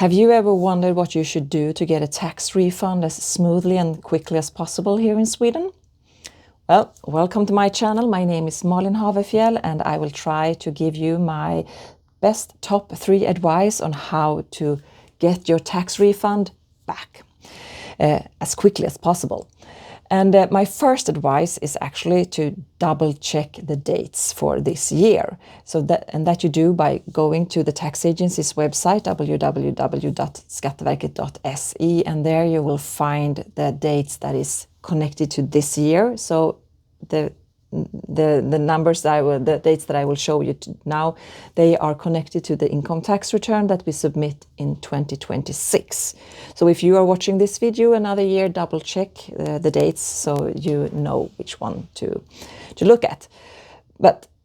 Have you ever wondered what you should do to get a tax refund as smoothly and quickly as possible here in Sweden? Well, welcome to my channel. My name is Malin Havefjell and I will try to give you my best top 3 advice on how to get your tax refund back as quickly as possible. And my first advice is actually to double check the dates for this year. That you do by going to the tax agency's website, www.skatteverket.se, and there you will find the dates that is connected to this year. So the dates that I will show you now, they are connected to the income tax return that we submit in 2026. So if you are watching this video another year, double check the dates so you know which one to look at.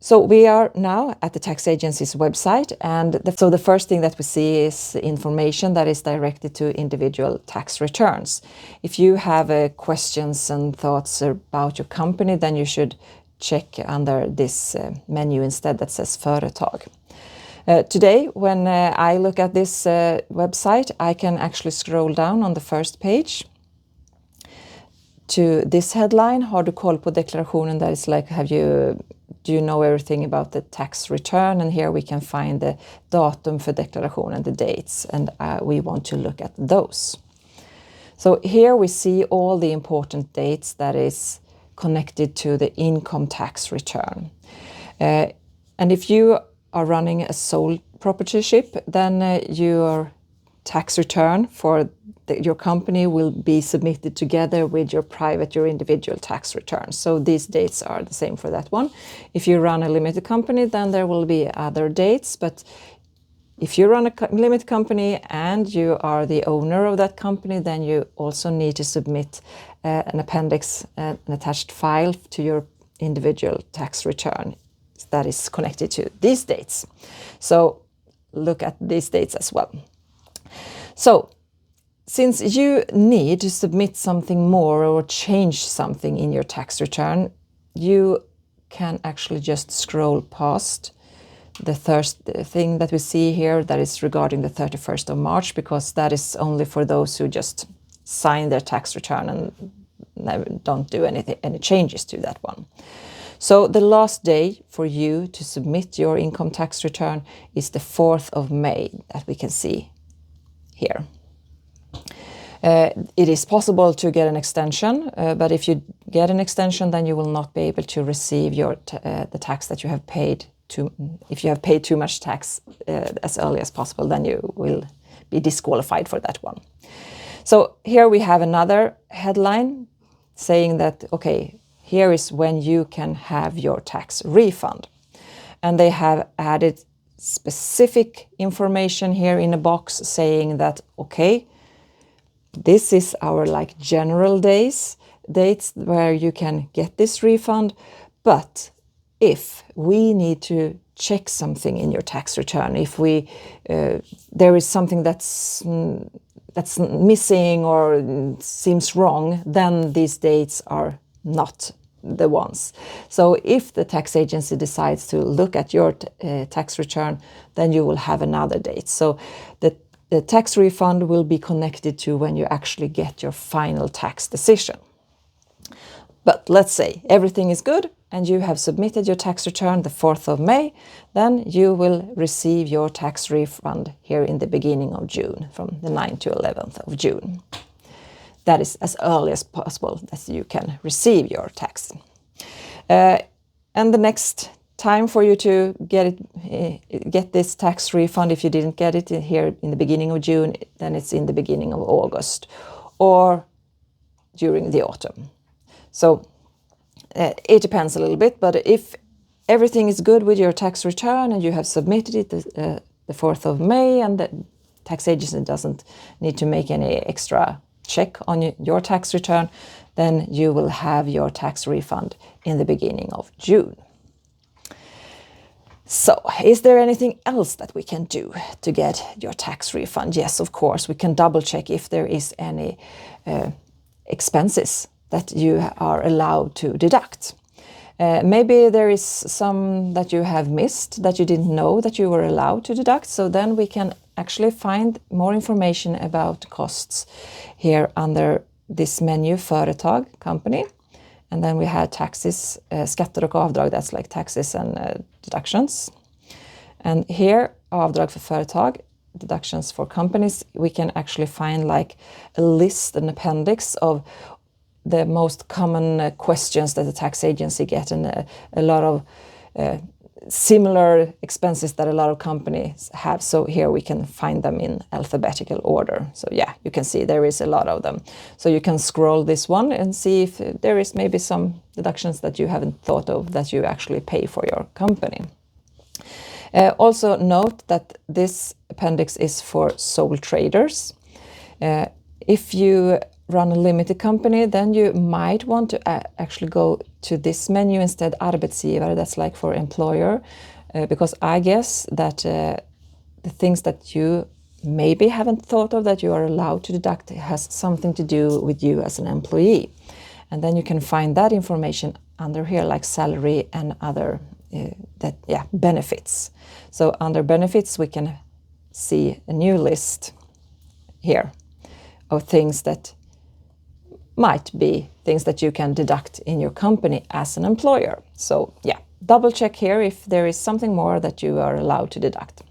So we are now at the tax agency's website, and so the first thing that we see is information that is directed to individual tax returns. If you have questions and thoughts about your company, then you should check under this menu instead that says Företag. Today, when I look at this website, I can actually scroll down on the first page to this headline, Har du koll på deklarationen? That is like, do you know everything about the tax return? And here we can find the datum för deklaration and the dates, and we want to look at those. So here we see all the important dates that is connected to the income tax return. And if you are running a sole proprietorship, then your tax return for your company will be submitted together with your individual tax return. So these dates are the same for that one. If you run a limited company, then there will be other dates. But if you run a limited company and you are the owner of that company, then you also need to submit an appendix, an attached file to your individual tax return that is connected to these dates. So look at these dates as well. So since you need to submit something more or change something in your tax return, you can actually just scroll past the first thing that we see here that is regarding the 31st of March, because that is only for those who just sign their tax return and don't do any changes to that one. So the last day for you to submit your income tax return is the 4th of May that we can see here. It is possible to get an extension, but if you get an extension, then you will not be able to receive the tax that you have paid. If you have paid too much tax as early as possible, then you will be disqualified for that one. So here we have another headline saying that, okay, here is when you can have your tax refund. And they have added specific information here in a box saying that, okay, this is our general dates where you can get this refund. But if we need to check something in your tax return, if there is something that's missing or seems wrong, then these dates are not the ones. So if the tax agency decides to look at your tax return, then you will have another date. So the tax refund will be connected to when you actually get your final tax decision. But let's say everything is good and you have submitted your tax return the 4th of May, then you will receive your tax refund here in the beginning of June, from the 9th to 11th of June. That is as early as possible that you can receive your tax. And the next time for you to get this tax refund, if you didn't get it here in the beginning of June, then it's in the beginning of August or during the autumn. So it depends a little bit, but if everything is good with your tax return and you have submitted it the 4th of May and the tax agency doesn't need to make any extra check on your tax return, then you will have your tax refund in the beginning of June. So, is there anything else that we can do to get your tax refund? Yes, of course, we can double check if there is any expenses that you are allowed to deduct. Maybe there is some that you have missed that you didn't know that you were allowed to deduct. So then we can actually find more information about costs here under this menu, Företag, company. And then we have taxes, skatter och avdrag, that's like taxes and deductions. And here, avdrag för företag, deductions for companies, we can actually find like a list, an appendix of the most common questions that the tax agency get, and a lot of similar expenses that a lot of companies have. So here we can find them in alphabetical order. So yeah, you can see there is a lot of them. So you can scroll this one and see if there is maybe some deductions that you haven't thought of that you actually pay for your company. Also note that this appendix is for sole traders. If you run a limited company, then you might want to actually go to this menu instead, arbetsgivare, that's like for employer, because I guess that the things that you maybe haven't thought of that you are allowed to deduct has something to do with you as an employee. And then you can find that information under here, like salary and other benefits. So under benefits, we can see a new list here of things that might be things that you can deduct in your company as an employer. So yeah, double check here if there is something more that you are allowed to deduct.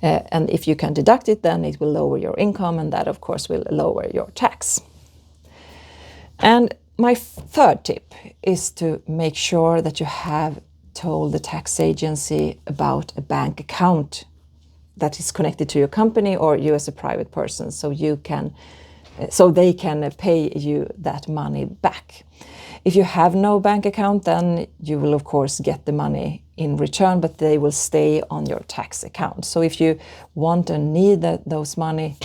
And if you can deduct it, then it will lower your income, and that of course will lower your tax. And my third tip is to make sure that you have told the tax agency about a bank account that is connected to your company or you as a private person, so they can pay you that money back. If you have no bank account, then you will of course get the money in return, but they will stay on your tax account. So if you want and need those money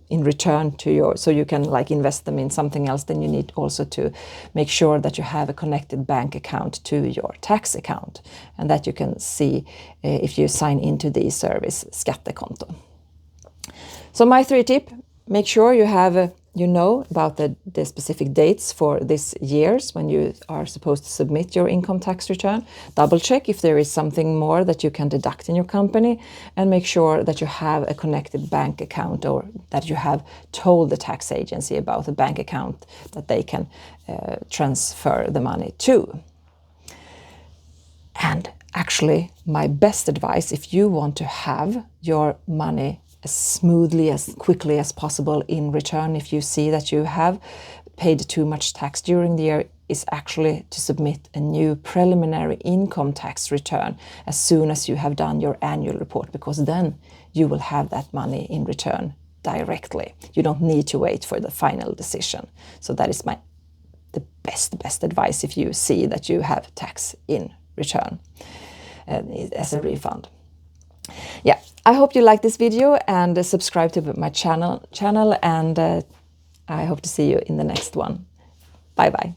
in return to so you can like invest them in something else, then you need also to make sure that you have a connected bank account to your tax account, and that you can see if you sign into the service Skattekonto. So my 3 tip: make sure you have you know about the specific dates for this year's when you are supposed to submit your income tax return. Double check if there is something more that you can deduct in your company, and make sure that you have a connected bank account, or that you have told the tax agency about a bank account that they can transfer the money to. And actually, my best advice, if you want to have your money as smoothly, as quickly as possible in return, if you see that you have paid too much tax during the year, is actually to submit a new preliminary income tax return as soon as you have done your annual report, because then you will have that money in return directly. You don't need to wait for the final decision. So that is the best advice if you see that you have tax in return as a refund. Yeah, I hope you like this video, and subscribe to my channel, and I hope to see you in the next one. Bye bye.